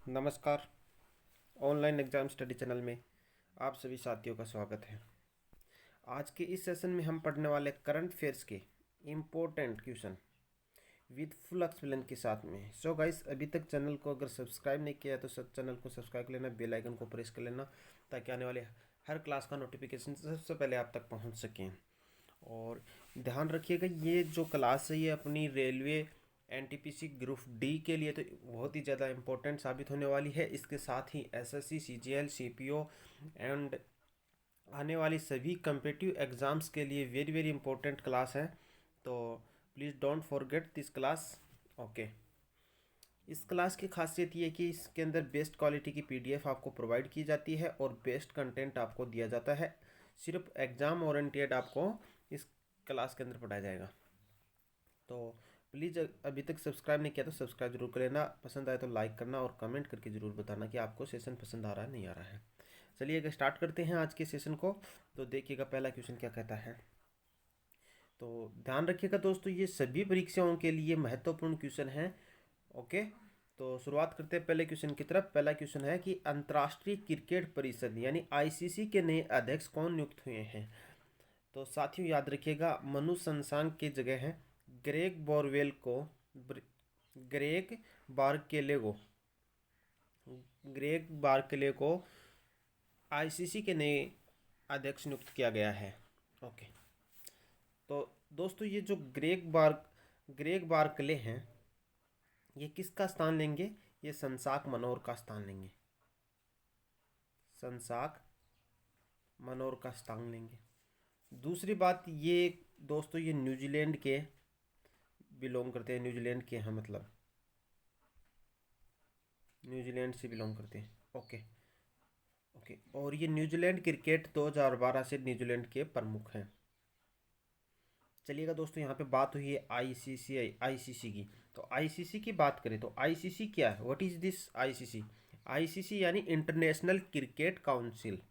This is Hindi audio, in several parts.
नमस्कार। ऑनलाइन एग्ज़ाम स्टडी चैनल में आप सभी साथियों का स्वागत है। आज के इस सेशन में हम पढ़ने वाले करंट अफेयर्स के important question with full explain के साथ में। सो गाइस, अभी तक चैनल को अगर सब्सक्राइब नहीं किया है तो चैनल को सब्सक्राइब कर लेना, बेल आइकन को प्रेस कर लेना ताकि आने वाले हर क्लास का नोटिफिकेशन सबसे पहले आप तक पहुँच सकें। और ध्यान रखिएगा, ये जो क्लास है ये अपनी रेलवे एनटीपीसी ग्रुप डी के लिए तो बहुत ही ज़्यादा इम्पोर्टेंट साबित होने वाली है। इसके साथ ही एसएससी, सीजीएल, सीपीओ एंड आने वाली सभी कम्पिटिटिव एग्ज़ाम्स के लिए वेरी वेरी इंपॉर्टेंट क्लास है। तो please don't forget this class. Okay, इस क्लास की खासियत ये है कि इसके अंदर बेस्ट क्वालिटी की पीडीएफ आपको प्रोवाइड की जाती है और बेस्ट कंटेंट आपको दिया जाता है। सिर्फ एग्ज़ाम ओरिएंटेड आपको इस क्लास के अंदर पढ़ाया जाएगा। तो प्लीज़ अभी तक सब्सक्राइब नहीं किया तो सब्सक्राइब जरूर कर लेना, पसंद आए तो लाइक करना और कमेंट करके ज़रूर बताना कि आपको सेशन पसंद आ रहा है नहीं आ रहा है। चलिए अगर स्टार्ट करते हैं आज के सेशन को। तो देखिएगा पहला क्वेश्चन क्या कहता है। तो ध्यान रखिएगा दोस्तों, ये सभी परीक्षाओं के लिए महत्वपूर्ण क्वेश्चन हैं। ओके, तो शुरुआत करते हैं पहले क्वेश्चन की तरफ। पहला क्वेश्चन है कि अंतर्राष्ट्रीय क्रिकेट परिषद यानी आईसीसी के नए अध्यक्ष कौन नियुक्त हुए हैं। तो साथियों याद रखिएगा, मनु संसांग की जगह है ग्रेग बोरवेल को ग्रेग बारकेले को ग्रेग बारकेले को आईसीसी के नए अध्यक्ष नियुक्त किया गया है। ओके, तो दोस्तों ये जो ग्रेग बारकले हैं ये किसका स्थान लेंगे? ये संसाक मनोहर का स्थान लेंगे। संसाक मनोहर का स्थान लेंगे। दूसरी बात ये दोस्तों, ये न्यूजीलैंड के बिलोंग करते हैं, न्यूजीलैंड के हैं, मतलब न्यूजीलैंड से बिलोंग करते हैं। ओके ओके, और ये न्यूजीलैंड क्रिकेट 2012 से न्यूजीलैंड के प्रमुख हैं। चलिएगा दोस्तों, यहाँ पे बात हुई है आईसीसी की। तो आईसीसी की बात करें तो आईसीसी क्या है? What is this ICC? ICC यानी international cricket council.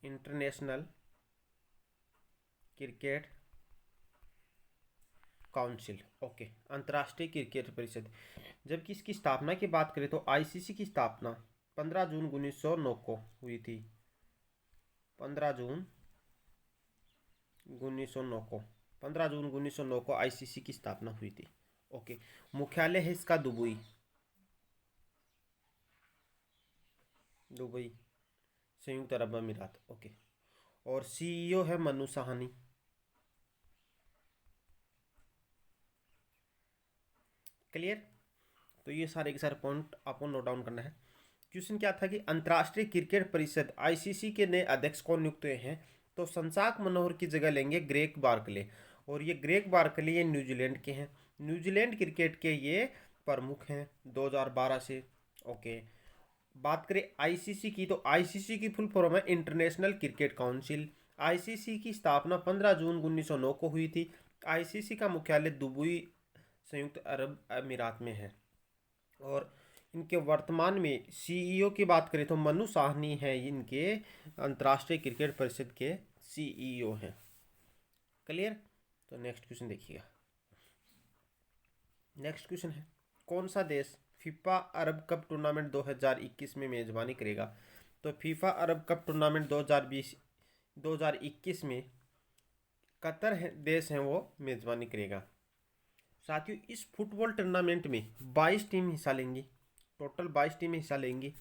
International cricket council. Okay, अंतर्राष्ट्रीय क्रिकेट परिषद। जबकि इसकी स्थापना की बात करें तो आईसीसी की स्थापना 15 जून 1909 को हुई थी। 15 जून 1909 को 15 जून 1909 को आईसीसी की स्थापना हुई थी। ओके, मुख्यालय है इसका दुबई। दुबई, संयुक्त अरब अमीरात। ओके, और सीईओ है मनु साहनी। क्लियर? तो ये सारे के सारे पॉइंट आपको नोट डाउन करना है। क्वेश्चन क्या था कि अंतर्राष्ट्रीय क्रिकेट परिषद आईसीसी के नए अध्यक्ष कौन नियुक्त हुए हैं। तो संसाक मनोहर की जगह लेंगे ग्रेग बार्कले। और ये ग्रेग बार्कले ये न्यूजीलैंड के हैं, न्यूजीलैंड क्रिकेट के ये प्रमुख हैं 2012 से। ओके, बात करें आईसीसी की तो आईसीसी की फुल फॉर्म है इंटरनेशनल क्रिकेट काउंसिल। आईसीसी की स्थापना 15 जून 1909 को हुई थी। आईसीसी का मुख्यालय दुबई, संयुक्त अरब अमीरात में है। और इनके वर्तमान में सीईओ की बात करें तो मनु साहनी है, इनके अंतर्राष्ट्रीय क्रिकेट परिषद के सीईओ हैं। क्लियर? तो नेक्स्ट क्वेश्चन देखिएगा। नेक्स्ट क्वेश्चन है, कौन सा देश फीफा अरब कप टूर्नामेंट 2021 में मेजबानी करेगा। तो फीफा अरब कप टूर्नामेंट 2021 में कतर देश है वो मेजबानी करेगा। साथियों इस फुटबॉल टूर्नामेंट में 22 टीम हिस्सा लेंगी, टोटल 22 टीमें हिस्सा लेंगी।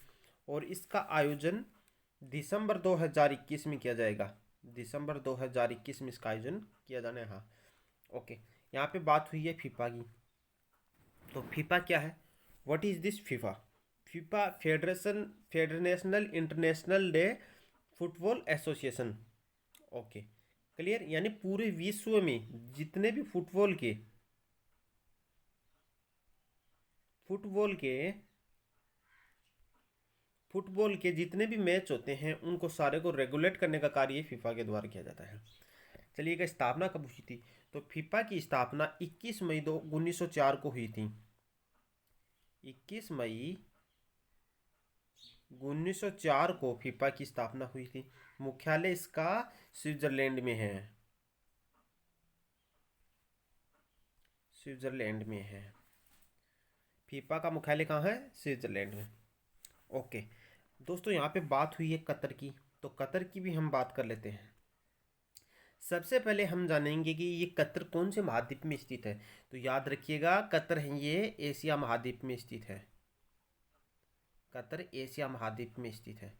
और इसका आयोजन दिसंबर 2021 में किया जाएगा। दिसंबर 2021 में इसका आयोजन किया जाना है। हाँ, ओके, यहाँ पे बात हुई है फीफा की। तो फीफा क्या है? What is this FIFA? FIFA federation international de football association. Okay, clear? यानी पूरे विश्व में जितने भी फुटबॉल के फुटबॉल के जितने भी मैच होते हैं उनको सारे को रेगुलेट करने का कार्य फीफा के द्वारा किया जाता है। चलिए, इसकी स्थापना कब हुई थी? तो फीफा की स्थापना 21 मई 1904 को हुई थी। 21 मई 1904 को फीफा की स्थापना हुई थी। मुख्यालय इसका स्विट्जरलैंड में है। स्विट्ज़रलैंड में है। फीफा का मुख्यालय कहाँ है? स्विट्ज़रलैंड में। ओके दोस्तों, यहाँ पे बात हुई है कतर की, तो कतर की भी हम बात कर लेते हैं। सबसे पहले हम जानेंगे कि ये कतर कौन से महाद्वीप में स्थित है। तो याद रखिएगा, कतर है ये एशिया महाद्वीप में स्थित है। कतर एशिया महाद्वीप में स्थित है।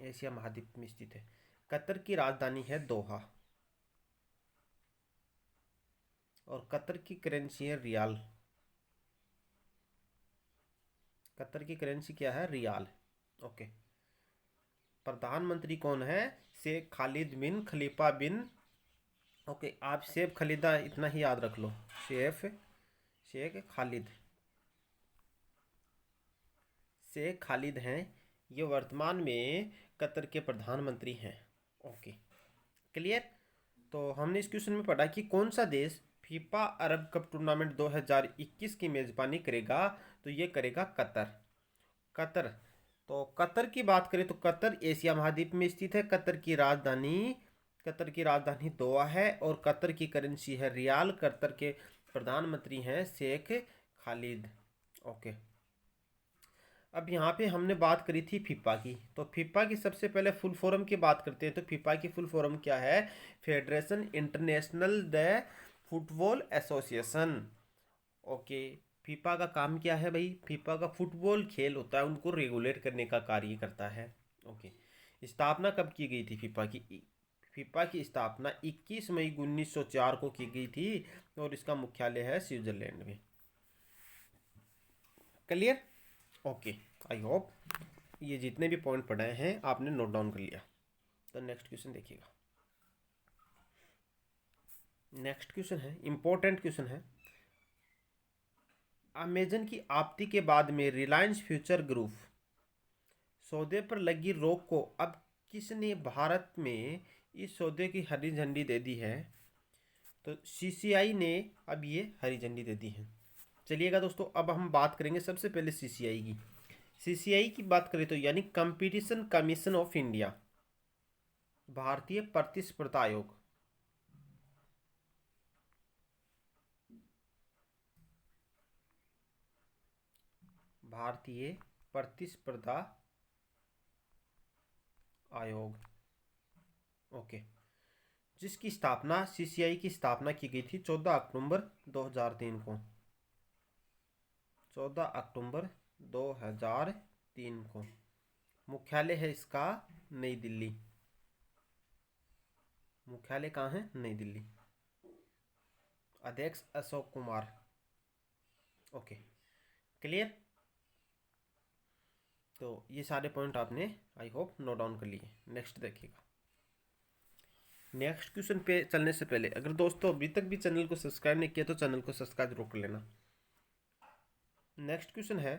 एशिया महाद्वीप में स्थित है। कतर की राजधानी है दोहा और कतर की करेंसी है रियाल। कतर की करेंसी क्या है? रियाल। ओके। प्रधानमंत्री कौन है? शेख खालिद बिन खलीफा बिन। ओके, आप शेख खालिदा इतना ही याद रख लो। शेख खालिद। शेख खालिद हैं, ये वर्तमान में कतर के प्रधानमंत्री हैं। Okay clear. तो हमने इस क्वेश्चन में पढ़ा कि कौन सा देश फीफा अरब कप टूर्नामेंट 2021 की मेजबानी करेगा। तो ये करेगा कतर। कतर। तो कतर की बात करें तो कतर एशिया महाद्वीप में स्थित है। कतर की राजधानी दोहा है और कतर की करेंसी है रियाल। कतर के प्रधानमंत्री हैं शेख खालिद। ओके। अब यहाँ पे हमने बात करी थी फीफा की, तो फीफा की सबसे पहले फुल फॉर्म की बात करते हैं। तो फीफा की फुल फॉर्म क्या है? Federation international the football association. Okay. FIFA का काम क्या है भाई? फीफा का फुटबॉल खेल होता है उनको रेगुलेट करने का कार्य करता है। ओके। स्थापना कब की गई थी फीफा की? फीफा की स्थापना 21 मई 1904 को की गई थी और इसका मुख्यालय है स्विट्जरलैंड में। क्लियर। ओके। आई होप ये जितने भी पॉइंट पढ़ाए हैं आपने नोट डाउन कर लिया। तो नेक्स्ट क्वेश्चन देखिएगा। नेक्स्ट क्वेश्चन है, इंपॉर्टेंट क्वेश्चन है। अमेजन की आपत्ति के बाद में रिलायंस फ्यूचर ग्रुप सौदे पर लगी रोक को अब किसने भारत में इस सौदे की हरी झंडी दे दी है? तो सीसीआई ने अब ये हरी झंडी दे दी है। चलिएगा दोस्तों, अब हम बात करेंगे सबसे पहले सीसीआई की। सीसीआई की बात करें तो यानी कंपटीशन कमीशन ऑफ इंडिया, भारतीय प्रतिस्पर्धा आयोग। भारतीय प्रतिस्पर्धा आयोग। ओके। जिसकी स्थापना सीसीआई की स्थापना की गई थी 14 अक्टूबर 2003 को। 14 अक्टूबर 2003 को। मुख्यालय है इसका नई दिल्ली। मुख्यालय कहाँ है? नई दिल्ली। अध्यक्ष अशोक कुमार। Okay clear. तो ये सारे पॉइंट आपने आई होप नोट डाउन कर लिए। नेक्स्ट देखिएगा। नेक्स्ट क्वेश्चन पे चलने से पहले अगर दोस्तों अभी तक भी चैनल को सब्सक्राइब नहीं किया तो चैनल को सब्सक्राइब जरूर कर लेना। नेक्स्ट क्वेश्चन है,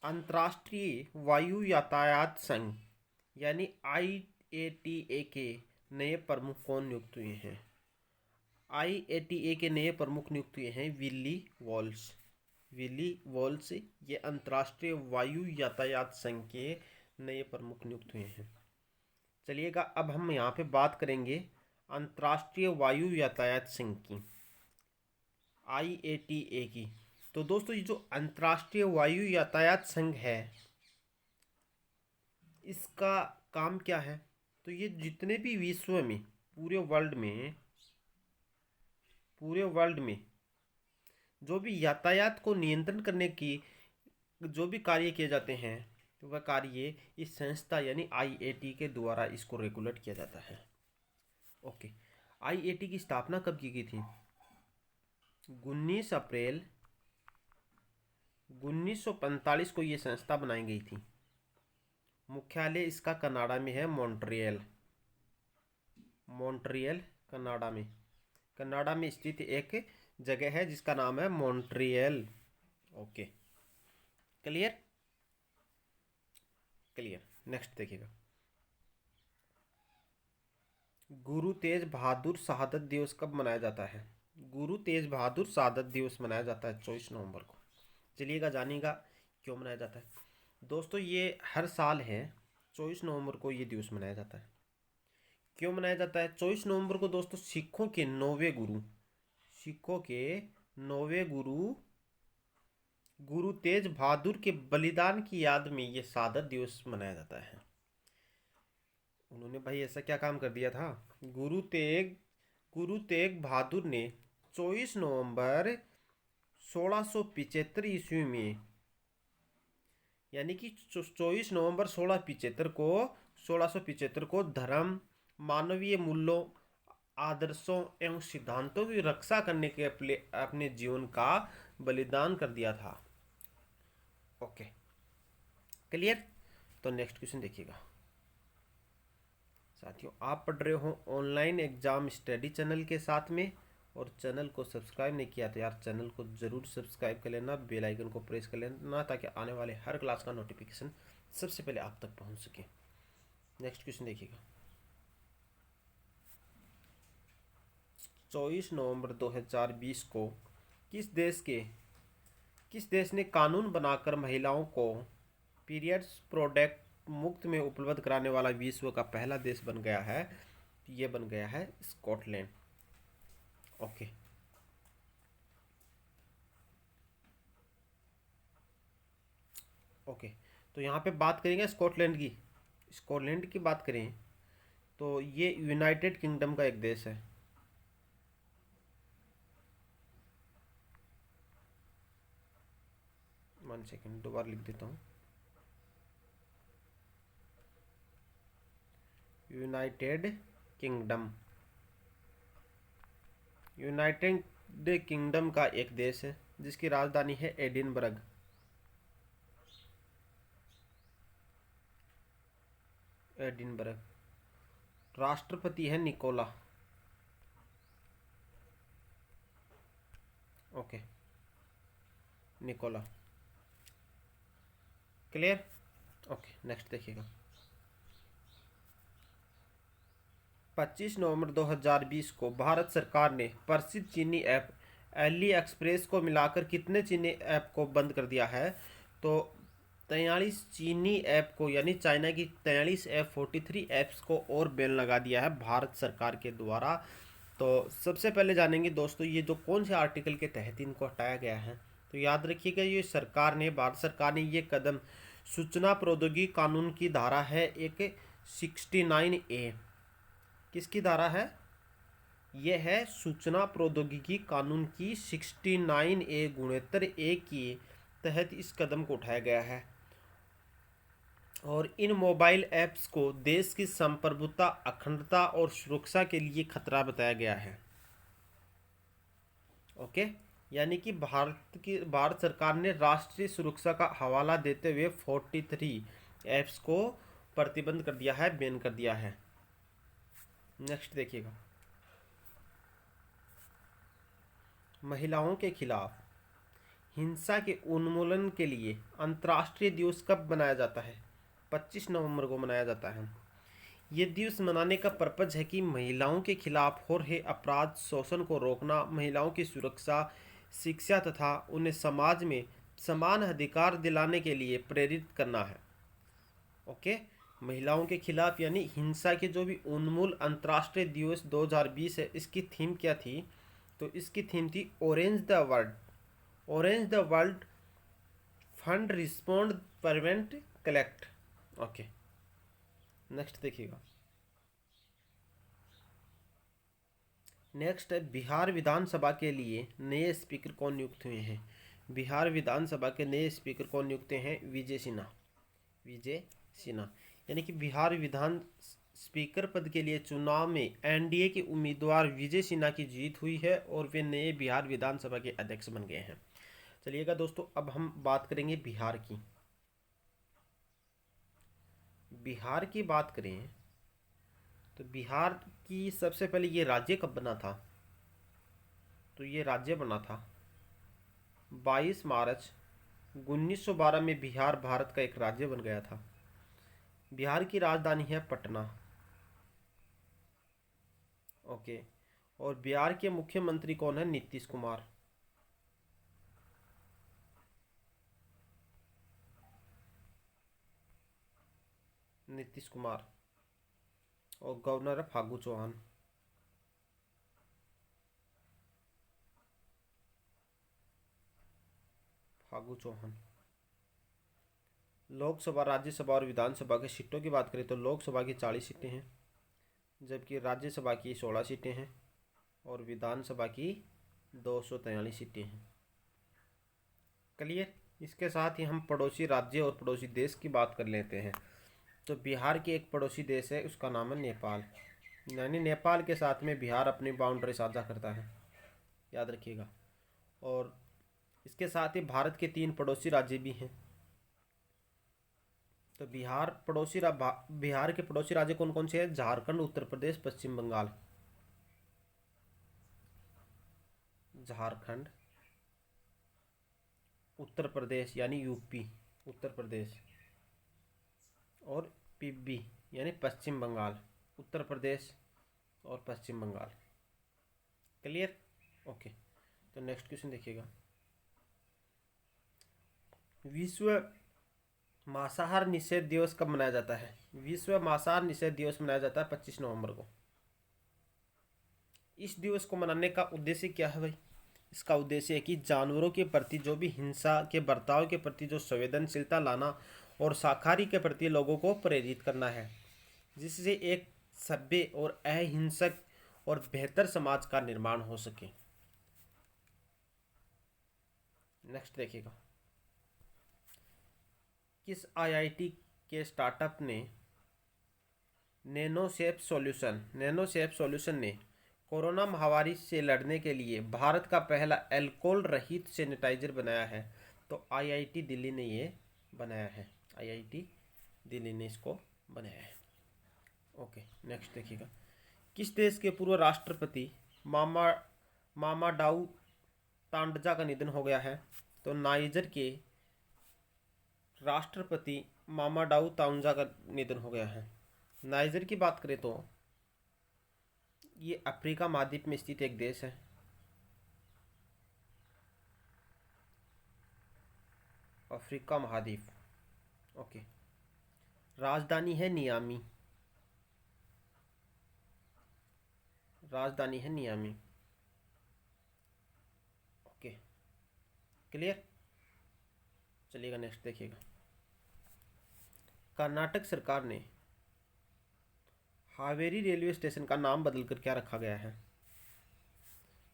अंतर्राष्ट्रीय वायु यातायात संघ यानी IATA के नए प्रमुख कौन नियुक्त हुए हैं? IATA के नए प्रमुख नियुक्त हुए हैं विल्ली वॉल्स। विली वॉल्स ये अंतर्राष्ट्रीय वायु यातायात संघ के नए प्रमुख नियुक्त हुए हैं। चलिएगा, अब हम यहाँ पे बात करेंगे अंतर्राष्ट्रीय वायु यातायात संघ की, IATA की। तो दोस्तों ये जो अंतर्राष्ट्रीय वायु यातायात संघ है इसका काम क्या है? तो ये जितने भी विश्व में पूरे वर्ल्ड में जो भी यातायात को नियंत्रण करने की जो भी कार्य किए जाते हैं तो वह कार्य इस संस्था यानी IATA के द्वारा इसको रेगुलेट किया जाता है। ओके। IATA की स्थापना कब की गई थी? 19 अप्रैल 1945 को ये संस्था बनाई गई थी। मुख्यालय इसका कनाडा में है, मॉन्ट्रियल। कनाडा में स्थित एक जगह है जिसका नाम है मॉन्ट्रियल। Okay clear. नेक्स्ट देखिएगा। गुरु तेज बहादुर शहादत दिवस कब मनाया जाता है? गुरु तेज बहादुर शहादत दिवस मनाया जाता है 24 नवंबर को। चलिएगा जानिएगा क्यों मनाया जाता है। दोस्तों ये हर साल है 24 नवंबर को ये दिवस मनाया जाता है। क्यों मनाया जाता है? 24 नवंबर को दोस्तों सिखों के नौवे गुरु गुरु तेज बहादुर के बलिदान की याद में ये शहादत दिवस मनाया जाता है। उन्होंने भाई ऐसा क्या काम कर दिया था? गुरु तेग बहादुर ने 24 नवंबर 1675 ईस्वी में, यानी कि 24 नवंबर 1675 को धर्म, मानवीय मूल्यों, आदर्शों एवं सिद्धांतों की रक्षा करने के अपने जीवन का बलिदान कर दिया था। Okay, clear? तो नेक्स्ट क्वेश्चन देखिएगा साथियों। आप पढ़ रहे हो ऑनलाइन एग्जाम स्टडी चैनल के साथ में, और चैनल को सब्सक्राइब नहीं किया तो यार चैनल को ज़रूर सब्सक्राइब कर लेना, बेल आइकन को प्रेस कर लेना, ताकि आने वाले हर क्लास का नोटिफिकेशन सबसे पहले आप तक पहुंच सके। नेक्स्ट क्वेश्चन देखिएगा। 24 नवंबर 2020 को किस देश ने कानून बनाकर महिलाओं को पीरियड्स प्रोडक्ट मुफ्त में उपलब्ध कराने वाला विश्व का पहला देश बन गया है? ये बन गया है स्कॉटलैंड। ओके, ओके, तो यहाँ पे बात करेंगे स्कॉटलैंड की बात करें तो ये यूनाइटेड किंगडम का एक देश है। वन सेकेंड, दोबारा लिख देता हूँ। यूनाइटेड किंगडम यूनाइटेड किंगडम का एक देश है जिसकी राजधानी है एडिनबर्ग। राष्ट्रपति है Nicola. Okay, Nicola. Clear? Okay, next देखिएगा। 25 नवंबर 2020 को भारत सरकार ने प्रसिद्ध चीनी ऐप एली एक्सप्रेस को मिलाकर कितने चीनी ऐप को बंद कर दिया है? तो 43 चीनी ऐप को, यानी चाइना की 43 ऐप 43 ऐप्स को और बैन लगा दिया है भारत सरकार के द्वारा। तो सबसे पहले जानेंगे दोस्तों ये जो कौन से आर्टिकल के तहत इनको हटाया गया है। तो याद रखिएगा, ये भारत सरकार ने ये कदम सूचना प्रौद्योगिकी कानून की धारा है एक 69A। किसकी धारा है? यह है सूचना प्रौद्योगिकी कानून की 69A के तहत इस कदम को उठाया गया है। और इन मोबाइल ऐप्स को देश की संप्रभुता, अखंडता और सुरक्षा के लिए खतरा बताया गया है। ओके, यानी कि भारत सरकार ने राष्ट्रीय सुरक्षा का हवाला देते हुए 43 ऐप्स को प्रतिबंध कर दिया है, बैन कर दिया है। नेक्स्ट देखिएगा। महिलाओं के खिलाफ हिंसा के उन्मूलन के लिए अंतर्राष्ट्रीय दिवस कब मनाया जाता है? 25 नवंबर को मनाया जाता है। ये दिवस मनाने का पर्पज है कि महिलाओं के खिलाफ हो रहे अपराध, शोषण को रोकना, महिलाओं की सुरक्षा, शिक्षा तथा उन्हें समाज में समान अधिकार दिलाने के लिए प्रेरित करना है। ओके, महिलाओं के खिलाफ यानी हिंसा के जो भी उन्मूल अंतर्राष्ट्रीय दिवस 2020 है, इसकी थीम क्या थी? तो इसकी थीम थी orange the world, fund, respond, prevent, collect. Okay, next देखिएगा। नेक्स्ट है बिहार विधानसभा के लिए नए स्पीकर कौन नियुक्त हुए हैं? बिहार विधानसभा के नए स्पीकर कौन नियुक्त हैं? विजय सिन्हा। यानी कि बिहार विधान स्पीकर पद के लिए चुनाव में एनडीए के उम्मीदवार विजय सिन्हा की जीत हुई है और वे नए बिहार विधानसभा के अध्यक्ष बन गए हैं। चलिएगा दोस्तों, अब हम बात करेंगे बिहार की। बिहार की बात करें तो बिहार की सबसे पहले ये राज्य कब बना था? तो ये राज्य बना था 22 मार्च 1912 में। बिहार भारत का एक राज्य बन गया था। बिहार की राजधानी है पटना। ओके, और बिहार के मुख्यमंत्री कौन है? नीतीश कुमार। नीतीश कुमार। और गवर्नर है फागू चौहान। फागू चौहान। लोकसभा, राज्यसभा और विधानसभा की सीटों की बात करें तो लोकसभा की 40 सीटें हैं, जबकि राज्यसभा की 16 सीटें हैं और विधानसभा की 243 सीटें हैं। क्लियर। इसके साथ ही हम पड़ोसी राज्य और पड़ोसी देश की बात कर लेते हैं। तो बिहार की एक पड़ोसी देश है, उसका नाम है नेपाल। यानी नेपाल के साथ में बिहार अपनी बाउंड्री साझा करता है, याद रखिएगा। और इसके साथ ही भारत के 3 पड़ोसी राज्य भी हैं। तो बिहार के पड़ोसी राज्य कौन कौन से हैं? झारखंड, उत्तर प्रदेश, पश्चिम बंगाल। झारखंड, उत्तर प्रदेश यानी यूपी, उत्तर प्रदेश, और पीबी यानी पश्चिम बंगाल, उत्तर प्रदेश और पश्चिम बंगाल। क्लियर। ओके। तो नेक्स्ट क्वेश्चन देखिएगा। विश्व मांसाहार निषेध दिवस कब मनाया जाता है? विश्व मांसाहार निषेध दिवस मनाया जाता है 25 नवंबर को। इस दिवस को मनाने का उद्देश्य क्या है भाई? इसका उद्देश्य है कि जानवरों के प्रति जो भी हिंसा के बर्ताव के प्रति जो संवेदनशीलता लाना और शाकाहारी के प्रति लोगों को प्रेरित करना है, जिससे एक सभ्य और अहिंसक और बेहतर समाज का निर्माण हो सके। नेक्स्ट देखिएगा। किस आईआईटी के स्टार्टअप ने नैनोशेप सॉल्यूशन ने कोरोना महामारी से लड़ने के लिए भारत का पहला अल्कोहल रहित सैनिटाइजर बनाया है? तो आईआईटी दिल्ली ने ये बनाया है। आईआईटी दिल्ली ने इसको बनाया है। ओके। नेक्स्ट देखिएगा। किस देश के पूर्व राष्ट्रपति मामाडाऊ तांडजा का निधन हो गया है? तो नाइजर के राष्ट्रपति मामाडाऊ तांडजा का निधन हो गया है। नाइजर की बात करें तो ये अफ्रीका महाद्वीप में स्थित एक देश है। अफ्रीका महाद्वीप। ओके। राजधानी है नियामी। राजधानी है नियामी। ओके। क्लियर। चलिएगा नेक्स्ट देखिएगा। कर्नाटक सरकार ने हावेरी रेलवे स्टेशन का नाम बदलकर क्या रखा गया है?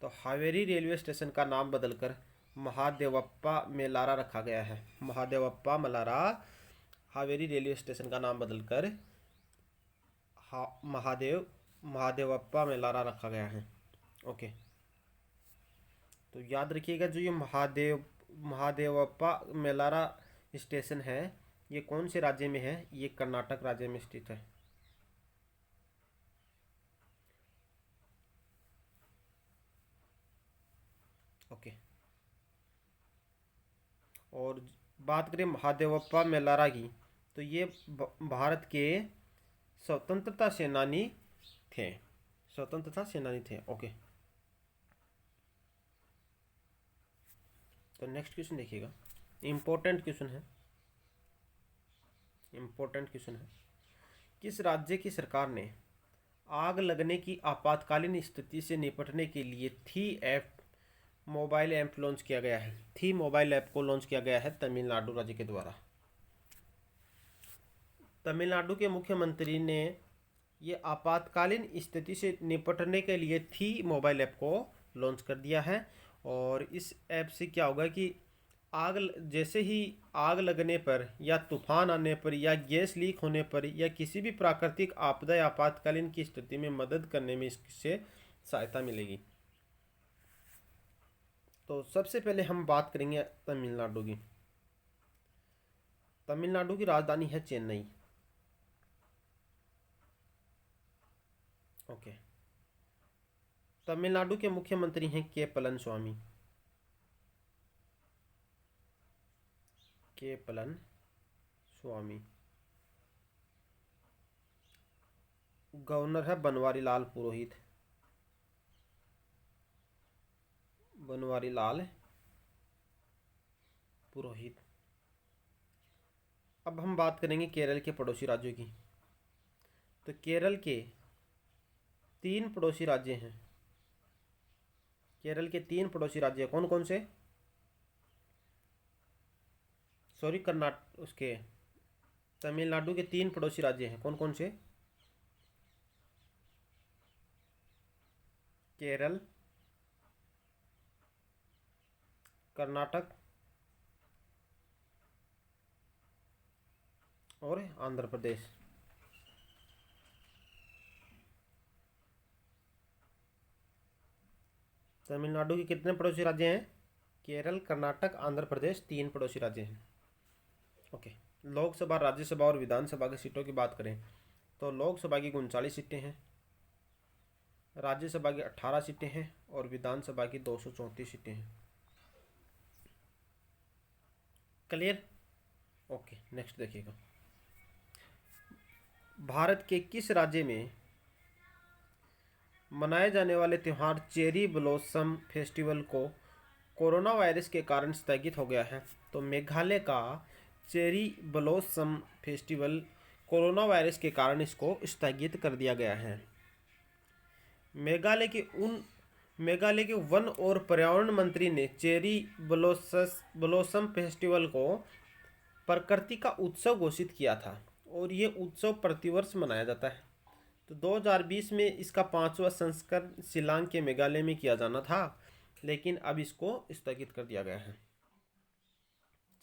तो हावेरी रेलवे स्टेशन का नाम बदलकर महादेवप्पा मेलारा रखा गया है। महादेवप्पा मेलारा। हावेरी रेलवे स्टेशन का नाम बदलकर महादेवप्पा मेलारा रखा गया है। ओके। तो याद रखिएगा, जो ये महादेवप्पा मेलारा स्टेशन है, ये कौन से राज्य में है? ये कर्नाटक राज्य में स्थित है। ओके। और बात करें महादेवप्पा मेलारा की, तो ये भारत के स्वतंत्रता सेनानी थे। स्वतंत्रता सेनानी थे। ओके। तो नेक्स्ट क्वेश्चन देखिएगा। इम्पोर्टेंट क्वेश्चन है। किस राज्य की सरकार ने आग लगने की आपातकालीन स्थिति से निपटने के लिए मोबाइल ऐप लॉन्च किया गया है? थी मोबाइल ऐप को लॉन्च किया गया है तमिलनाडु राज्य के द्वारा। तमिलनाडु के मुख्यमंत्री ने ये आपातकालीन स्थिति से निपटने के लिए थी मोबाइल ऐप को लॉन्च कर दिया है। और इस ऐप से क्या होगा कि जैसे ही आग लगने पर या तूफान आने पर या गैस लीक होने पर या किसी भी प्राकृतिक आपदा या आपातकालीन की स्थिति में मदद करने में इससे सहायता मिलेगी। तो सबसे पहले हम बात करेंगे तमिलनाडु की। तमिलनाडु की राजधानी है चेन्नई। ओके। तमिलनाडु के मुख्यमंत्री हैं के पलनस्वामी। के पलनस्वामी। गवर्नर है बनवारी लाल पुरोहित। बनवारी लाल पुरोहित। अब हम बात करेंगे केरल के पड़ोसी राज्यों की। तो केरल के 3 पड़ोसी राज्य हैं। केरल के 3 पड़ोसी राज्य कौन कौन से? सॉरी, कर्नाटक, उसके तमिलनाडु के 3 पड़ोसी राज्य हैं, कौन कौन से? केरल, कर्नाटक और आंध्र प्रदेश। तमिलनाडु के कितने पड़ोसी राज्य हैं? केरल, कर्नाटक, आंध्र प्रदेश, 3 पड़ोसी राज्य हैं। ओके। लोकसभा, राज्यसभा और विधानसभा की सीटों की बात करें तो लोकसभा की 39 सीटें हैं, राज्यसभा की 18 सीटें हैं और विधानसभा की 234 सीटें हैं। क्लियर? ओके, नेक्स्ट देखिएगा। भारत के किस राज्य में मनाए जाने वाले त्यौहार चेरी ब्लॉसम फेस्टिवल को कोरोना वायरस के कारण स्थगित हो गया है? तो मेघालय का cherry blossom festival corona virus के कारण इसको स्थगित कर दिया गया है। मेघालय के वन और पर्यावरण मंत्री ने चेरी ब्लॉसम फेस्टिवल को प्रकृति का उत्सव घोषित किया था और ये उत्सव प्रतिवर्ष मनाया जाता है। तो 2020 में इसका 5वां संस्करण शिलांग के मेघालय में किया जाना था, लेकिन अब इसको स्थगित कर दिया गया है।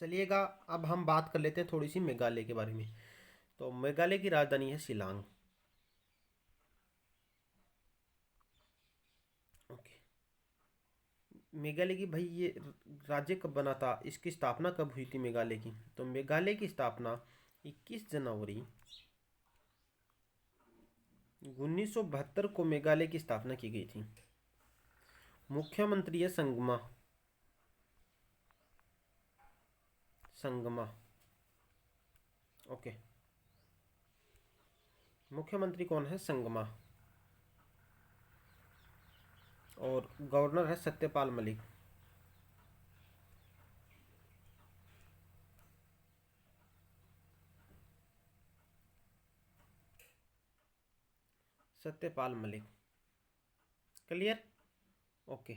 चलिएगा, अब हम बात कर लेते हैं थोड़ी सी मेघालय के बारे में। तो मेघालय की राजधानी है शिलांग। ओके। मेघालय की, भाई ये राज्य कब बना था, इसकी स्थापना कब हुई थी मेघालय की? तो मेघालय की स्थापना 21 जनवरी 1972 को मेघालय की स्थापना की गई थी। मुख्यमंत्री है संगमा। ओके, मुख्यमंत्री कौन है? संगमा। और गवर्नर है सत्यपाल मलिक। सत्यपाल मलिक। क्लियर? ओके।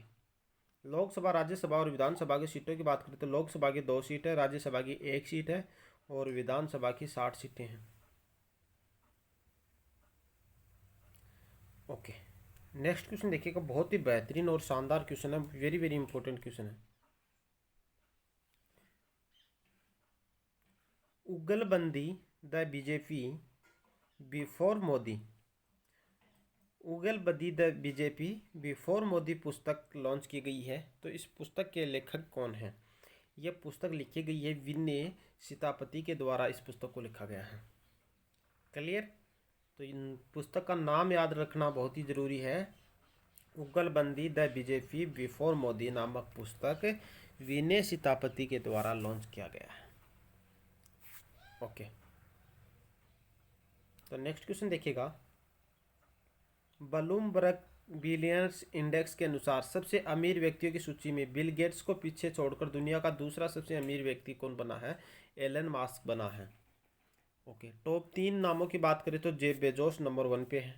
लोकसभा, राज्यसभा और विधानसभा की सीटों की बात करें तो लोकसभा की 2 सीट है, राज्यसभा की 1 सीट है और विधानसभा की 60 सीटें हैं। ओके, नेक्स्ट क्वेश्चन देखिएगा, बहुत ही बेहतरीन और शानदार क्वेश्चन है, वेरी वेरी इंपॉर्टेंट क्वेश्चन है। Jugalbandi the BJP before Modi. Jugalbandi the BJP before Modi पुस्तक लॉन्च की गई है। तो इस पुस्तक के लेखक कौन हैं? यह पुस्तक लिखी गई है विनय सीतापति के द्वारा, इस पुस्तक को लिखा गया है। क्लियर? तो इन पुस्तक का नाम याद रखना बहुत ही ज़रूरी है। Jugalbandi the BJP before Modi नामक पुस्तक विनय सीतापति के द्वारा लॉन्च किया गया है। ओके, तो नेक्स्ट क्वेश्चन देखिएगा। ब्लूमबर्ग बिलियनर्स इंडेक्स के अनुसार सबसे अमीर व्यक्तियों की सूची में बिल गेट्स को पीछे छोड़कर दुनिया का दूसरा सबसे अमीर व्यक्ति कौन बना है? एलन मास्क बना है। ओके, टॉप 3 नामों की बात करें तो जेफ बेजोस नंबर 1 पे है।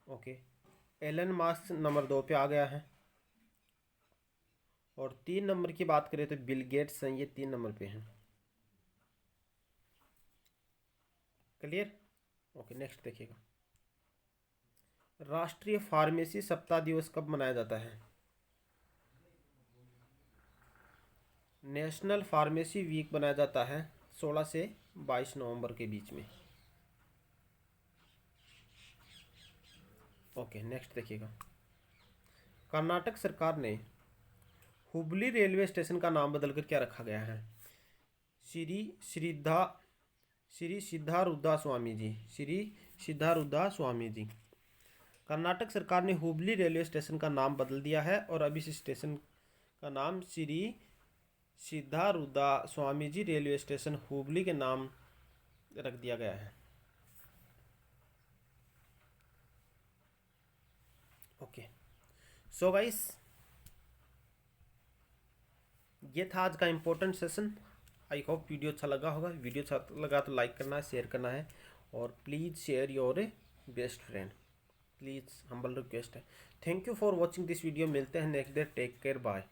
ओके, एलन मास्क नंबर 2 पे आ गया है और 3 नंबर की बात करें तो बिल गेट्स हैं, ये 3 नंबर पे हैं। क्लियर? ओके, नेक्स्ट देखिएगा। राष्ट्रीय फार्मेसी सप्ताह दिवस कब मनाया जाता है? नेशनल फार्मेसी वीक मनाया जाता है 16 से 22 नवंबर के बीच में। ओके, नेक्स्ट देखिएगा। कर्नाटक सरकार ने हुबली रेलवे स्टेशन का नाम बदलकर क्या रखा गया है? श्री सिद्धारूढ़ा स्वामी जी। श्री सिद्धारूढ़ा स्वामी जी। कर्नाटक सरकार ने हुबली रेलवे स्टेशन का नाम बदल दिया है और अब इस स्टेशन का नाम श्री सिद्धारूढ़ा स्वामी जी रेलवे स्टेशन हुबली के नाम रख दिया गया है। ओके, सो गाइस, ये था आज का important session. I hope video अच्छा लगा होगा। वीडियो अच्छा लगा तो लाइक करना है, शेयर करना है और please share your best friend, please humble request है। Thank you for watching this video. मिलते हैं next day. Take care, bye.